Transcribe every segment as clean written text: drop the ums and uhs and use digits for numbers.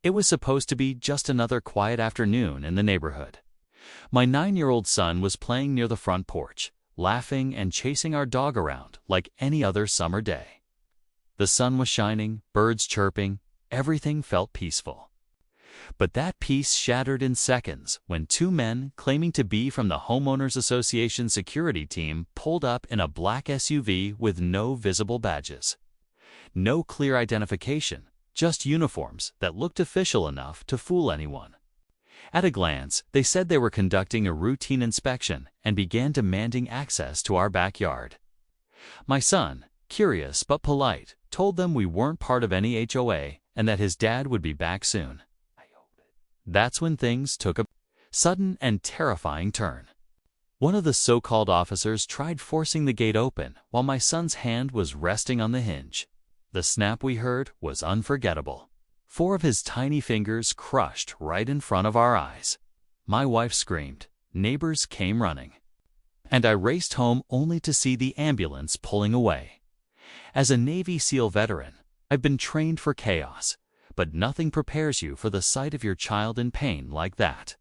It was supposed to be just another quiet afternoon in the neighborhood. My 9-year-old son was playing near the front porch, laughing and chasing our dog around like any other summer day. The sun was shining, birds chirping, everything felt peaceful. But that peace shattered in seconds when two men claiming to be from the Homeowners Association security team pulled up in a black SUV with no visible badges. No clear identification, just uniforms that looked official enough to fool anyone. At a glance, they said they were conducting a routine inspection and began demanding access to our backyard. My son, curious but polite, told them we weren't part of any HOA and that his dad would be back soon. That's when things took a sudden and terrifying turn. One of the so-called officers tried forcing the gate open while my son's hand was resting on the hinge. The snap we heard was unforgettable. 4 of his tiny fingers crushed right in front of our eyes. My wife screamed. Neighbors came running. And I raced home only to see the ambulance pulling away. As a Navy SEAL veteran, I've been trained for chaos, but nothing prepares you for the sight of your child in pain like that.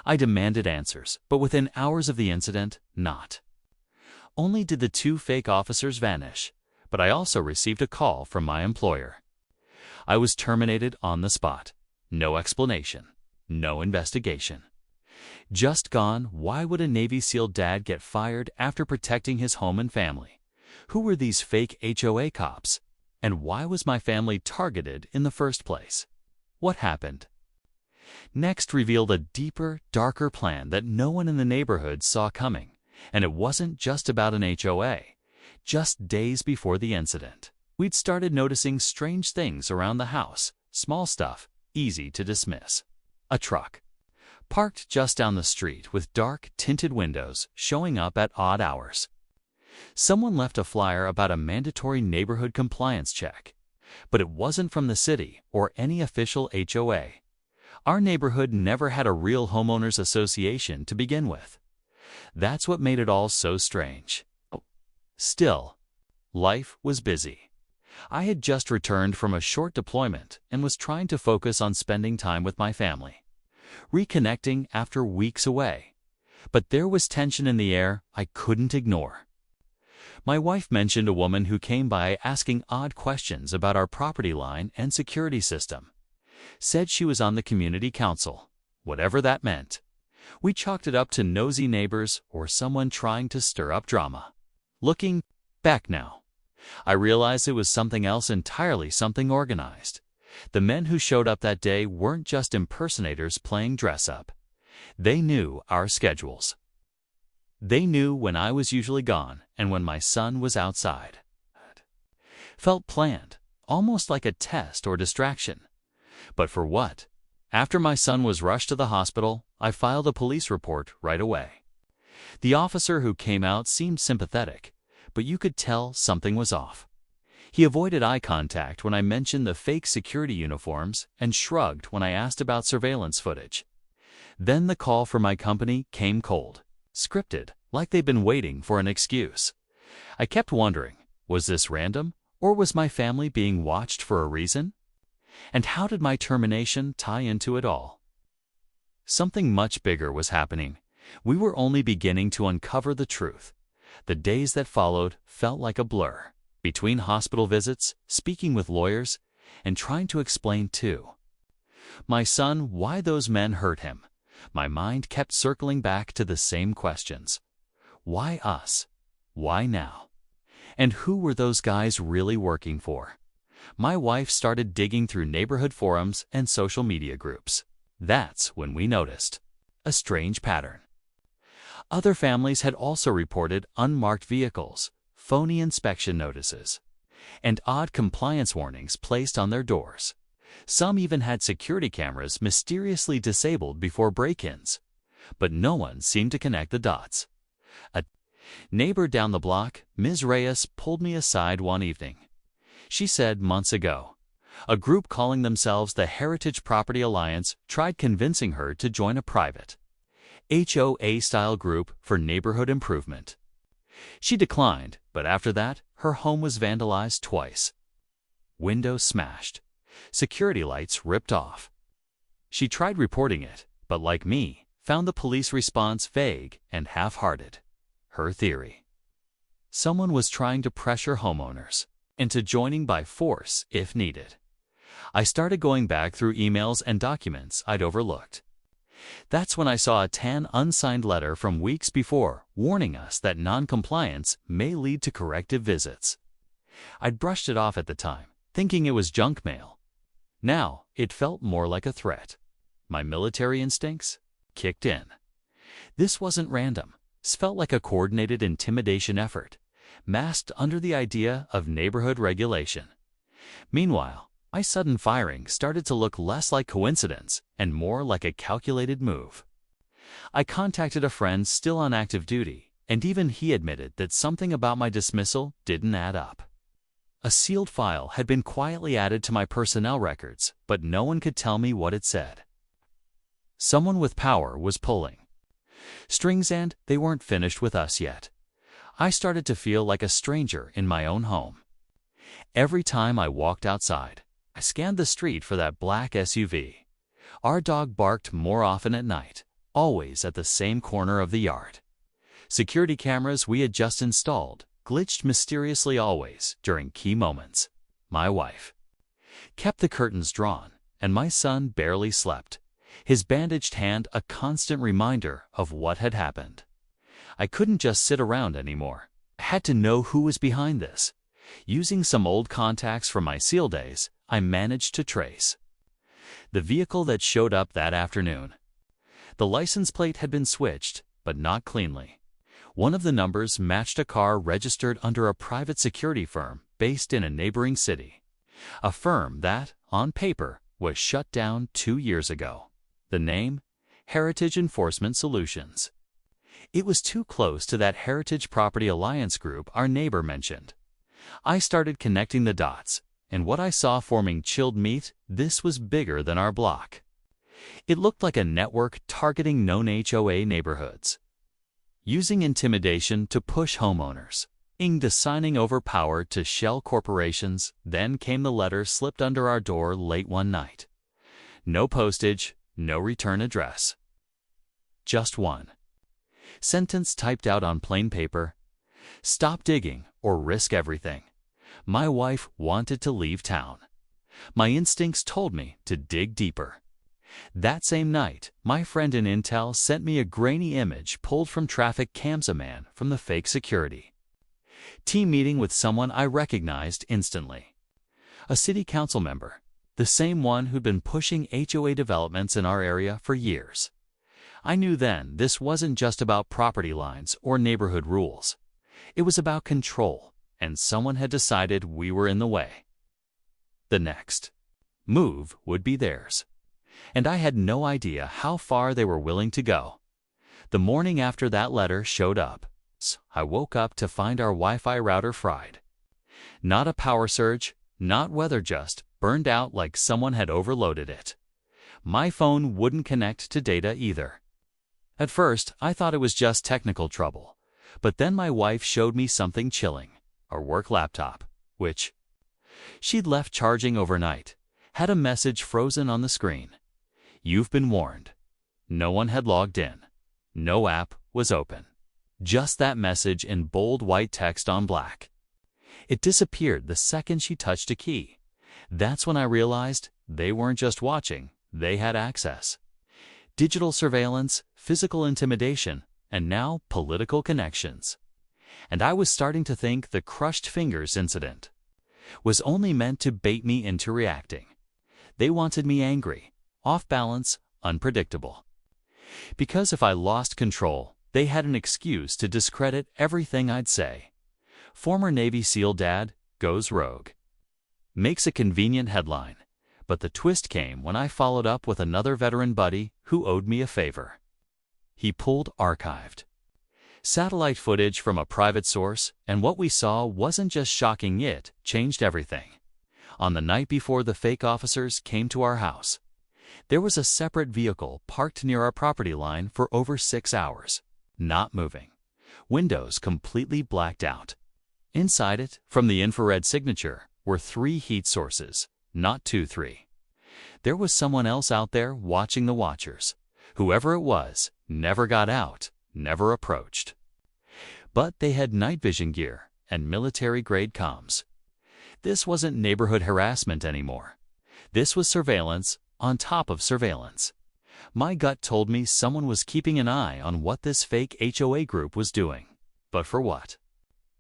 I demanded answers, but within hours of the incident, not only did the 2 fake officers vanish, but I also received a call from my employer. I was terminated on the spot. No explanation. No investigation. Just gone, why would a Navy SEAL dad get fired after protecting his home and family? Who were these fake HOA cops? And why was my family targeted in the first place? What happened? Next revealed a deeper, darker plan that no one in the neighborhood saw coming, and it wasn't just about an HOA. Just days before the incident, we'd started noticing strange things around the house, small stuff, easy to dismiss. A truck, parked just down the street with dark, tinted windows, showing up at odd hours. Someone left a flyer about a mandatory neighborhood compliance check, but it wasn't from the city or any official HOA. Our neighborhood never had a real homeowners association to begin with. That's what made it all so strange. Still, life was busy. I had just returned from a short deployment and was trying to focus on spending time with my family, reconnecting after weeks away. But there was tension in the air I couldn't ignore. My wife mentioned a woman who came by asking odd questions about our property line and security system. Said she was on the community council, whatever that meant. We chalked it up to nosy neighbors or someone trying to stir up drama. Looking back now, I realized it was something else entirely, something organized. The men who showed up that day weren't just impersonators playing dress-up. They knew our schedules. They knew when I was usually gone and when my son was outside. Felt planned, almost like a test or distraction. But for what? After my son was rushed to the hospital, I filed a police report right away. The officer who came out seemed sympathetic, but you could tell something was off. He avoided eye contact when I mentioned the fake security uniforms and shrugged when I asked about surveillance footage. Then the call for my company came cold, scripted, like they'd been waiting for an excuse. I kept wondering, was this random, or was my family being watched for a reason? And how did my termination tie into it all? Something much bigger was happening. We were only beginning to uncover the truth. The days that followed felt like a blur, between hospital visits, speaking with lawyers, and trying to explain to my son why those men hurt him. My mind kept circling back to the same questions. Why us? Why now? And who were those guys really working for? My wife started digging through neighborhood forums and social media groups. That's when we noticed a strange pattern. Other families had also reported unmarked vehicles, phony inspection notices, and odd compliance warnings placed on their doors. Some even had security cameras mysteriously disabled before break-ins. But no one seemed to connect the dots. A neighbor down the block, Ms. Reyes, pulled me aside one evening. She said months ago, a group calling themselves the Heritage Property Alliance tried convincing her to join a private HOA-style group for neighborhood improvement. She declined, but after that, her home was vandalized twice. Windows smashed. Security lights ripped off. She tried reporting it, but like me, found the police response vague and half-hearted. Her theory: someone was trying to pressure homeowners into joining by force if needed. I started going back through emails and documents I'd overlooked. That's when I saw a tan unsigned letter from weeks before warning us that non-compliance may lead to corrective visits. I'd brushed it off at the time, thinking it was junk mail. Now, it felt more like a threat. My military instincts kicked in. This wasn't random. This felt like a coordinated intimidation effort, masked under the idea of neighborhood regulation. Meanwhile, my sudden firing started to look less like coincidence and more like a calculated move. I contacted a friend still on active duty, and even he admitted that something about my dismissal didn't add up. A sealed file had been quietly added to my personnel records, but no one could tell me what it said. Someone with power was pulling strings, and they weren't finished with us yet. I started to feel like a stranger in my own home. Every time I walked outside, I scanned the street for that black SUV. Our dog barked more often at night, always at the same corner of the yard. Security cameras we had just installed glitched mysteriously always during key moments. My wife kept the curtains drawn, and my son barely slept, his bandaged hand a constant reminder of what had happened. I couldn't just sit around anymore. I had to know who was behind this. Using some old contacts from my SEAL days, I managed to trace the vehicle that showed up that afternoon. The license plate had been switched, but not cleanly. One of the numbers matched a car registered under a private security firm based in a neighboring city, a firm that, on paper, was shut down 2 years ago. The name? Heritage Enforcement Solutions. It was too close to that Heritage Property Alliance group our neighbor mentioned. I started connecting the dots, and what I saw forming chilled meat, this was bigger than our block. It looked like a network targeting known HOA neighborhoods, using intimidation to push homeowners into signing over power to shell corporations. Then came the letter slipped under our door late one night. No postage, no return address. Just one sentence typed out on plain paper: stop digging or risk everything. My wife wanted to leave town. My instincts told me to dig deeper. That same night, my friend in Intel sent me a grainy image pulled from traffic cams, a man from the fake security team meeting with someone I recognized instantly. A city council member, the same one who'd been pushing HOA developments in our area for years. I knew then this wasn't just about property lines or neighborhood rules. It was about control, and someone had decided we were in the way. The next move would be theirs, and I had no idea how far they were willing to go. The morning after that letter showed up, I woke up to find our Wi-Fi router fried. Not a power surge, not weather, just burned out like someone had overloaded it. My phone wouldn't connect to data either. At first, I thought it was just technical trouble, but then my wife showed me something chilling: our work laptop, which she'd left charging overnight, had a message frozen on the screen. You've been warned. No one had logged in. No app was open. Just that message in bold white text on black. It disappeared the second she touched a key. That's when I realized they weren't just watching, they had access. Digital surveillance, physical intimidation, and now political connections. And I was starting to think the crushed fingers incident was only meant to bait me into reacting. They wanted me angry, off balance, unpredictable. Because if I lost control, they had an excuse to discredit everything I'd say. Former Navy SEAL dad goes rogue. Makes a convenient headline, but the twist came when I followed up with another veteran buddy who owed me a favor. He pulled archived satellite footage from a private source, and what we saw wasn't just shocking, it changed everything. On the night before the fake officers came to our house, there was a separate vehicle parked near our property line for over 6 hours, not moving, windows completely blacked out. Inside it, from the infrared signature, were 3 heat sources, not 2, 3. There was someone else out there watching the watchers. Whoever it was never got out, never approached. But they had night vision gear and military-grade comms. This wasn't neighborhood harassment anymore. This was surveillance on top of surveillance. My gut told me someone was keeping an eye on what this fake HOA group was doing. But for what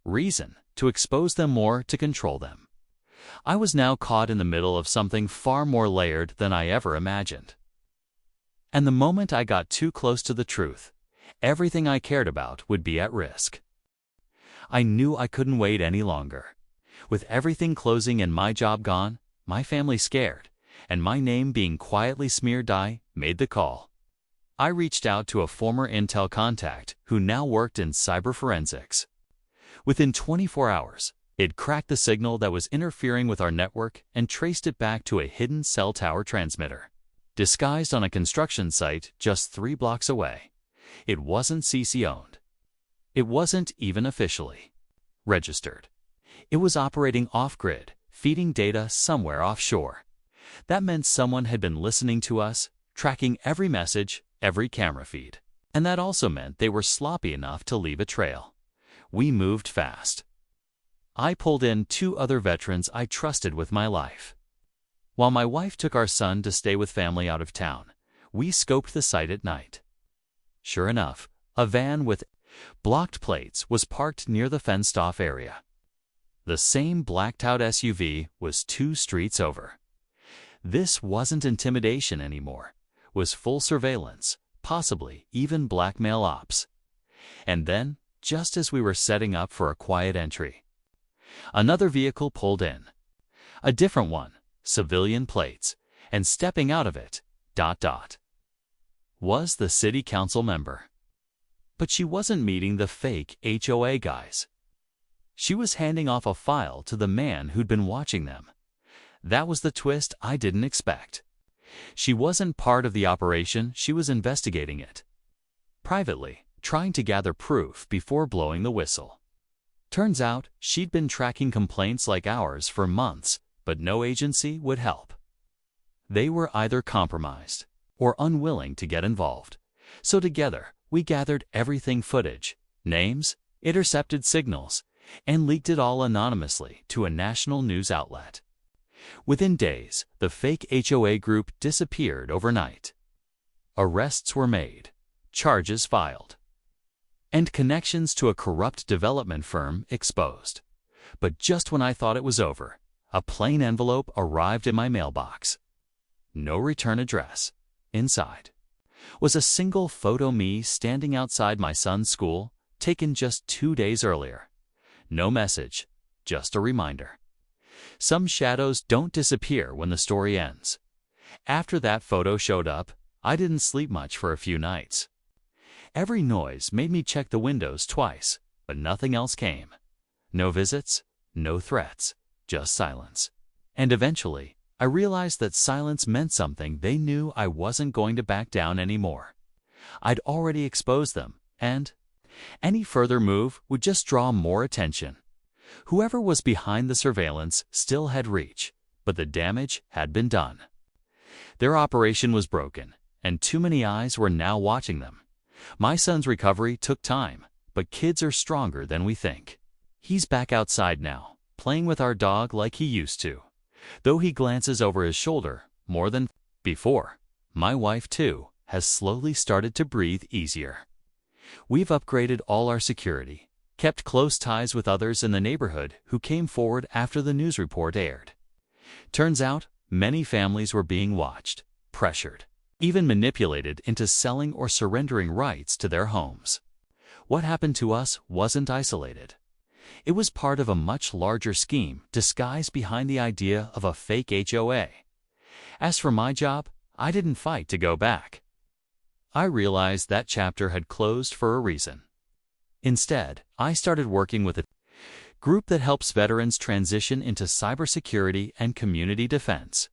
reason? To expose them more, to control them. I was now caught in the middle of something far more layered than I ever imagined. And the moment I got too close to the truth, everything I cared about would be at risk. I knew I couldn't wait any longer. With everything closing and my job gone, my family scared, and my name being quietly smeared, I made the call. I reached out to a former Intel contact who now worked in cyber forensics. Within 24 hours, it cracked the signal that was interfering with our network and traced it back to a hidden cell tower transmitter, disguised on a construction site just 3 blocks away. It wasn't CC-owned. It wasn't even officially registered. It was operating off-grid, feeding data somewhere offshore. That meant someone had been listening to us, tracking every message, every camera feed. And that also meant they were sloppy enough to leave a trail. We moved fast. I pulled in 2 other veterans I trusted with my life. While my wife took our son to stay with family out of town, we scoped the site at night. Sure enough, a van with blocked plates was parked near the fenced-off area. The same blacked-out SUV was 2 streets over. This wasn't intimidation anymore. It was full surveillance, possibly even blackmail ops. And then, just as we were setting up for a quiet entry, another vehicle pulled in. A different one, civilian plates, and stepping out of it, was the city council member. But she wasn't meeting the fake HOA guys. She was handing off a file to the man who'd been watching them. That was the twist I didn't expect. She wasn't part of the operation, she was investigating it privately, trying to gather proof before blowing the whistle. Turns out, she'd been tracking complaints like ours for months, but no agency would help. They were either compromised or unwilling to get involved. So together, we gathered everything: footage, names, intercepted signals, and leaked it all anonymously to a national news outlet. Within days, the fake HOA group disappeared overnight. Arrests were made, charges filed, and connections to a corrupt development firm exposed. But just when I thought it was over, a plain envelope arrived in my mailbox. No return address. Inside was a single photo: me standing outside my son's school, taken just 2 days earlier. No message, just a reminder. Some shadows don't disappear when the story ends. After that photo showed up, I didn't sleep much for a few nights. Every noise made me check the windows twice, but nothing else came. No visits, no threats, just silence. And eventually, I realized that silence meant something. They knew I wasn't going to back down anymore. I'd already exposed them, and any further move would just draw more attention. Whoever was behind the surveillance still had reach, but the damage had been done. Their operation was broken, and too many eyes were now watching them. My son's recovery took time, but kids are stronger than we think. He's back outside now, playing with our dog like he used to, though he glances over his shoulder more than before. My wife, too, has slowly started to breathe easier. We've upgraded all our security, kept close ties with others in the neighborhood who came forward after the news report aired. Turns out, many families were being watched, pressured, even manipulated into selling or surrendering rights to their homes. What happened to us wasn't isolated. It was part of a much larger scheme disguised behind the idea of a fake HOA. As for my job, I didn't fight to go back. I realized that chapter had closed for a reason. Instead, I started working with a group that helps veterans transition into cybersecurity and community defense.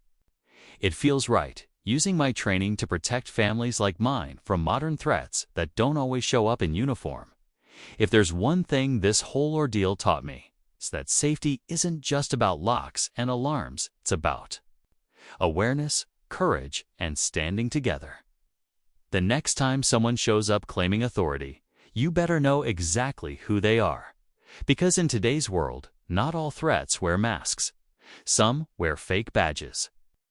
It feels right, using my training to protect families like mine from modern threats that don't always show up in uniform. If there's one thing this whole ordeal taught me, it's that safety isn't just about locks and alarms, it's about awareness, courage, and standing together. The next time someone shows up claiming authority, you better know exactly who they are. Because in today's world, not all threats wear masks. Some wear fake badges.